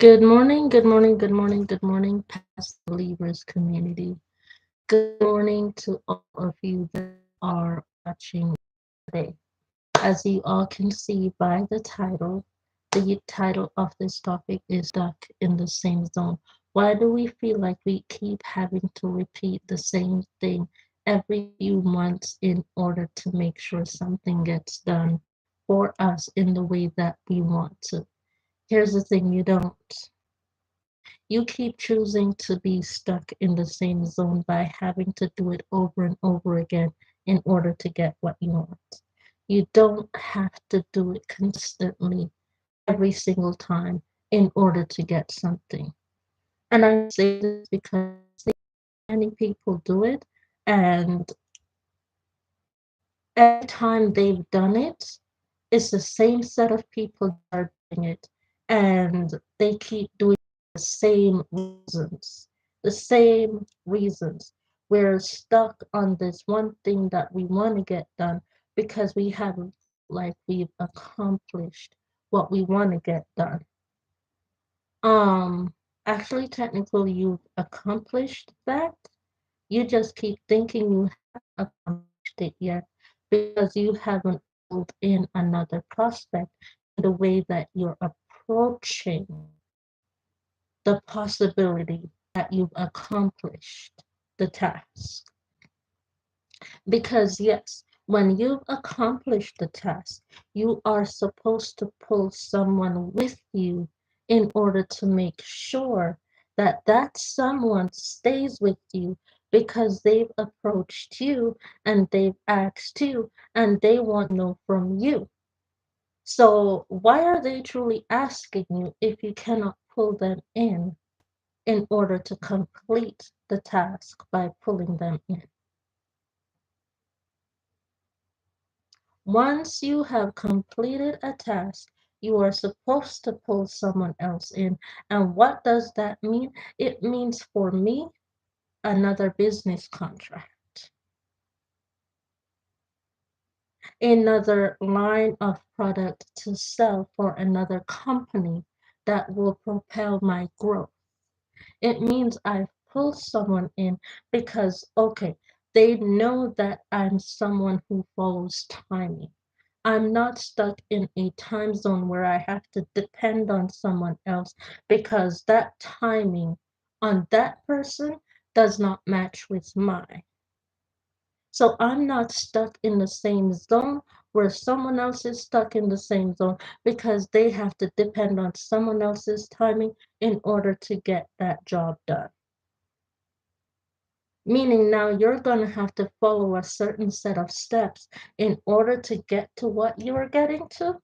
Good morning, good morning, good morning, good morning, past believers community. Good morning to all of you that are watching today. As you all can see by the title of this topic is Stuck in the Same Zone. Why do we feel like we keep having to repeat the same thing every few months in order to make sure something gets done for us in the way that we want to? Here's the thing, you don't. You keep choosing to be stuck in the same zone by having to do it over and over again in order to get what you want. You don't have to do it consistently every single time in order to get something. And I say this because many people do it, and every time they've done it, it's the same set of people that are doing it, and they keep doing the same reasons. The same reasons. We're stuck on this one thing that we want to get done because we haven't like we've accomplished what we want to get done. Um, Actually, technically, you've accomplished that. You just keep thinking you haven't accomplished it yet because you haven't pulled in another prospect in the way that you're approaching the possibility that you've accomplished the task. Because, yes, when you've accomplished the task, you are supposed to pull someone with you in order to make sure that that someone stays with you because they've approached you and they've asked you and they want to know from you. So, why are they truly asking you if you cannot pull them in order to complete the task by pulling them in? Once you have completed a task, you are supposed to pull someone else in. And what does that mean? It means for me, another business contract, another line of product to sell for another company that will propel my growth. It means I've pulled someone in because, okay, they know that I'm someone who follows timing. I'm not stuck in a time zone where I have to depend on someone else because that timing on that person does not match with mine. So I'm not stuck in the same zone where someone else is stuck in the same zone because they have to depend on someone else's timing in order to get that job done. Meaning now you're going to have to follow a certain set of steps in order to get to what you're getting to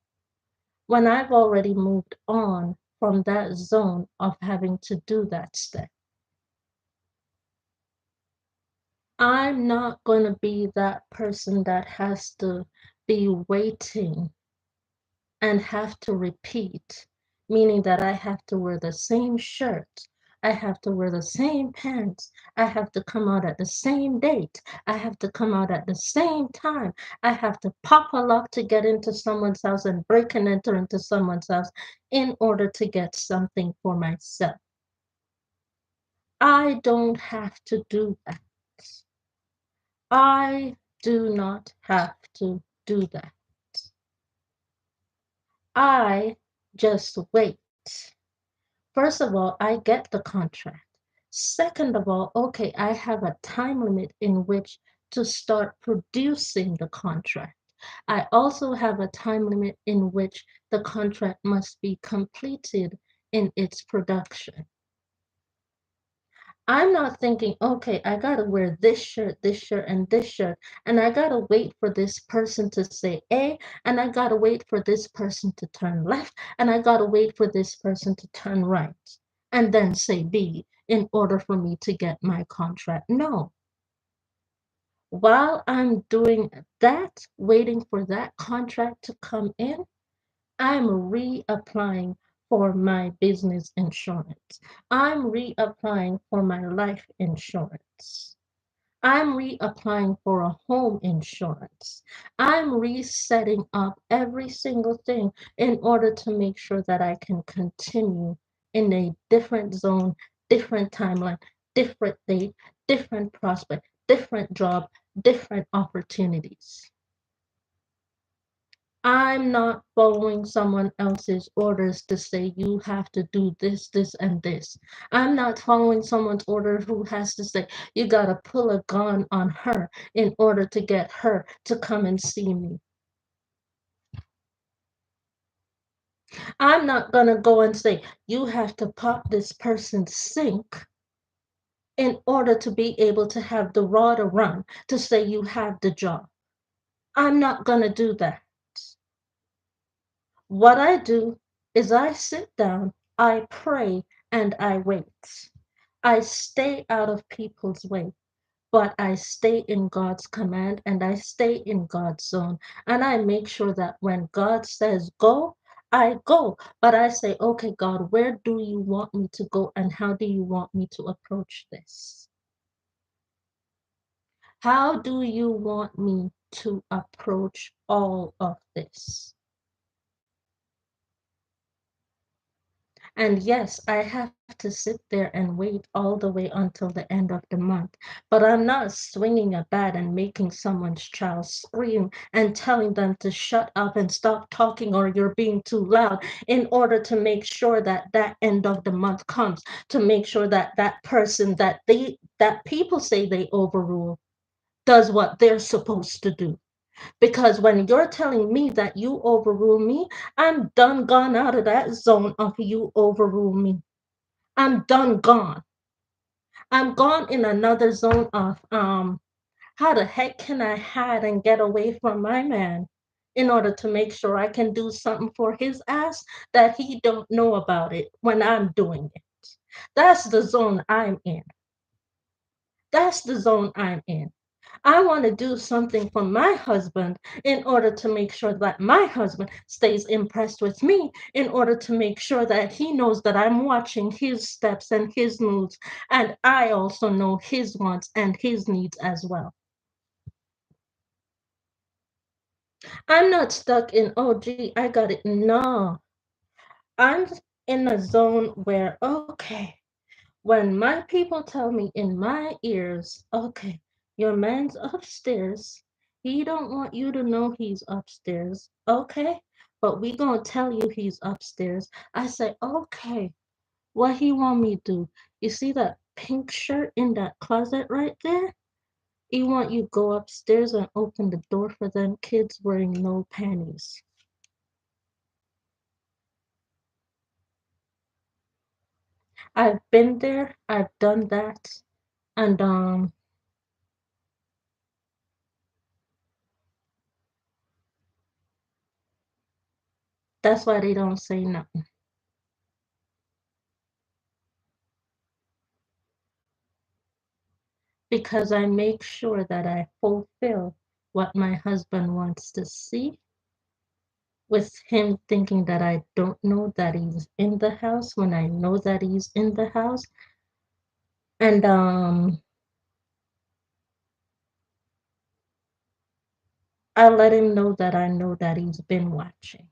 when I've already moved on from that zone of having to do that step. I'm not going to be that person that has to be waiting and have to repeat, meaning that I have to wear the same shirt, I have to wear the same pants, I have to come out at the same date, I have to come out at the same time, I have to pop a lock to get into someone's house and break and enter into someone's house in order to get something for myself. I don't have to do that. I do not have to do that. I just wait. First of all, I get the contract. Second of all, okay, I have a time limit in which to start producing the contract. I also have a time limit in which the contract must be completed in its production. I'm not thinking, okay, I gotta wear this shirt, and this shirt, and I gotta wait for this person to say A, and I gotta wait for this person to turn left, and I gotta wait for this person to turn right, and then say B in order for me to get my contract. No. While I'm doing that, waiting for that contract to come in, I'm reapplying for my business insurance. I'm reapplying for my life insurance. I'm reapplying for a home insurance. I'm resetting up every single thing in order to make sure that I can continue in a different zone, different timeline, different date, different prospect, different job, different opportunities. I'm not following someone else's orders to say you have to do this, this, and this. I'm not following someone's order who has to say you got to pull a gun on her in order to get her to come and see me. I'm not going to go and say you have to pop this person's sink in order to be able to have the raw to run to say you have the job. I'm not going to do that. What I do is I sit down, I pray, and I wait. I stay out of people's way, but I stay in God's command and I stay in God's zone. And I make sure that when God says go, I go. But I say, okay, God, where do you want me to go and how do you want me to approach this? How do you want me to approach all of this? And yes, I have to sit there and wait all the way until the end of the month. But I'm not swinging a bat and making someone's child scream and telling them to shut up and stop talking or you're being too loud in order to make sure that that end of the month comes, to make sure that that person that people say they overrule does what they're supposed to do. Because when you're telling me that you overrule me, I'm done gone out of that zone of you overrule me. I'm done gone. I'm gone in another zone of how the heck can I hide and get away from my man in order to make sure I can do something for his ass that he don't know about it when I'm doing it. That's the zone I'm in. That's the zone I'm in. I want to do something for my husband in order to make sure that my husband stays impressed with me, in order to make sure that he knows that I'm watching his steps and his moves, and I also know his wants and his needs as well. I'm not stuck in, oh, gee, I got it. No, I'm in a zone where, okay, when my people tell me in my ears, okay, your man's upstairs. He don't want you to know he's upstairs. Okay, but we gonna tell you he's upstairs. I say, okay, what he want me to do? You see that pink shirt in that closet right there? He want you go upstairs and open the door for them kids wearing no panties. I've been there, I've done that, and that's why they don't say nothing. Because I make sure that I fulfill what my husband wants to see, with him thinking that I don't know that he's in the house when I know that he's in the house. And I let him know that I know that he's been watching.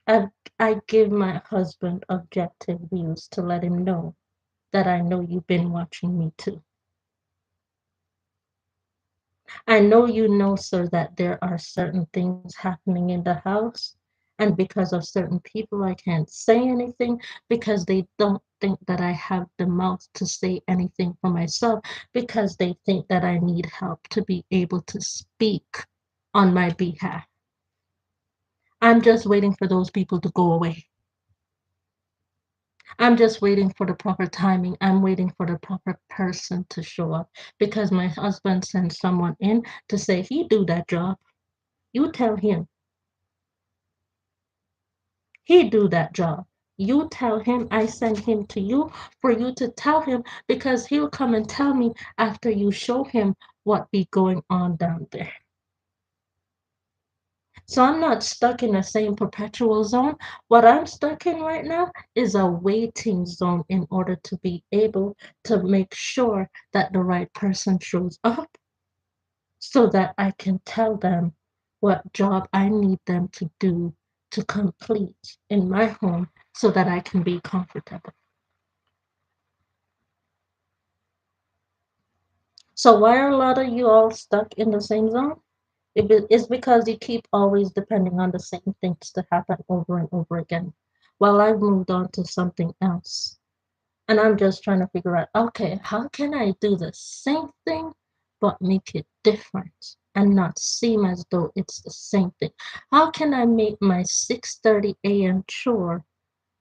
I I give my husband objective views to let him know that I know you've been watching me too. I know you know, sir, that there are certain things happening in the house, and because of certain people, I can't say anything because they don't think that I have the mouth to say anything for myself because they think that I need help to be able to speak on my behalf. I'm just waiting for those people to go away. I'm just waiting for the proper timing. I'm waiting for the proper person to show up because my husband sends someone in to say he do that job. You tell him he do that job. You tell him I send him to you for you to tell him because he'll come and tell me after you show him what be going on down there. So I'm not stuck in the same perpetual zone. What I'm stuck in right now is a waiting zone in order to be able to make sure that the right person shows up so that I can tell them what job I need them to do to complete in my home so that I can be comfortable. So why are a lot of you all stuck in the same zone? It's because you keep always depending on the same things to happen over and over again. While I've moved on to something else. And I'm just trying to figure out, okay, how can I do the same thing but make it different and not seem as though it's the same thing? How can I make my 6:30 a.m. chore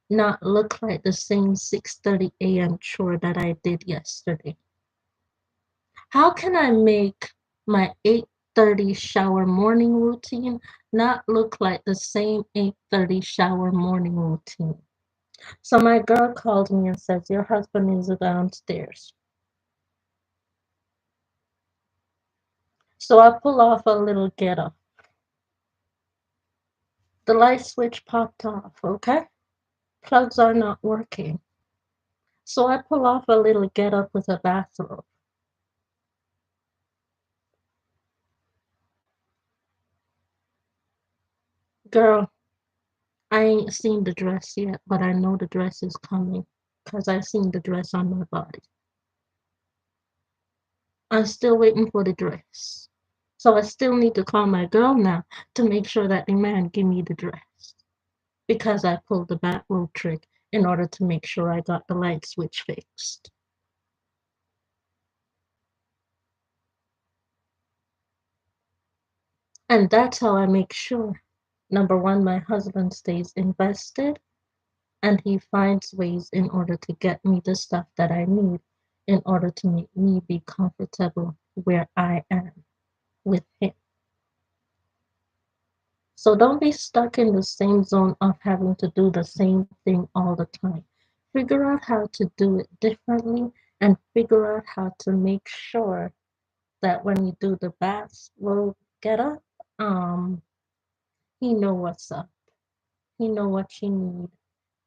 not look like the same 6:30 a.m. chore that I did yesterday? How can I make my 8:30 shower morning routine not look like the same 8:30 shower morning routine? So my girl called me and says, your husband is downstairs. So I pull off a little get up. The light switch popped off, okay? Plugs are not working. So I pull off a little get up with a bathrobe. Girl, I ain't seen the dress yet, but I know the dress is coming because I seen the dress on my body. I'm still waiting for the dress. So I still need to call my girl now to make sure that the man give me the dress. Because I pulled the bathrobe trick in order to make sure I got the light switch fixed. And that's how I make sure, number one, my husband stays invested and he finds ways in order to get me the stuff that I need in order to make me be comfortable where I am with him. So don't be stuck in the same zone of having to do the same thing all the time. Figure out how to do it differently and figure out how to make sure that when you do the bath robe get up, he know what's up. He know what you need.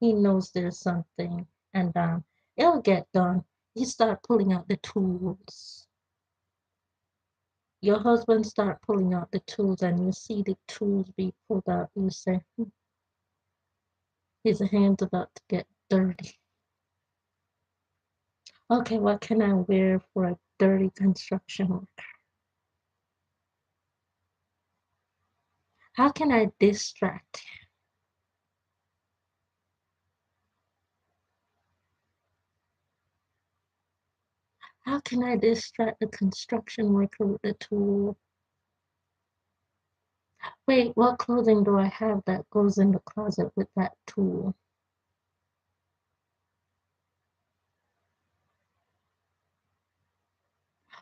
He knows there's something, and it'll get done. You start pulling out the tools. Your husband start pulling out the tools, and you see the tools be pulled out. You say, his hand's about to get dirty. Okay, what can I wear for a dirty construction worker? How can I distract him? How can I distract the construction worker with the tool? Wait, what clothing do I have that goes in the closet with that tool?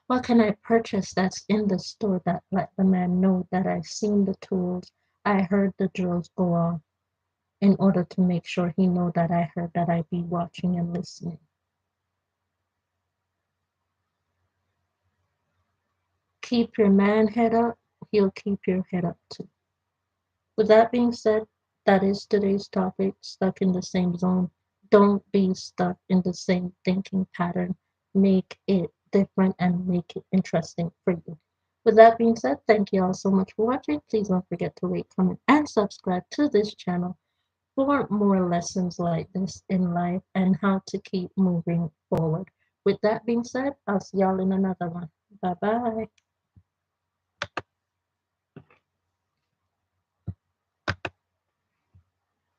What can I purchase that's in the store that let the man know that I've seen the tools, I heard the drills go off, in order to make sure he know that I heard that I be watching and listening. Keep your man head up, he'll keep your head up too. With that being said, that is today's topic, stuck in the same zone. Don't be stuck in the same thinking pattern. Make it different and make it interesting for you. With that being said, thank you all so much for watching. Please don't forget to rate, comment, and subscribe to this channel for more lessons like this in life and how to keep moving forward. With that being said, I'll see y'all in another one. Bye bye.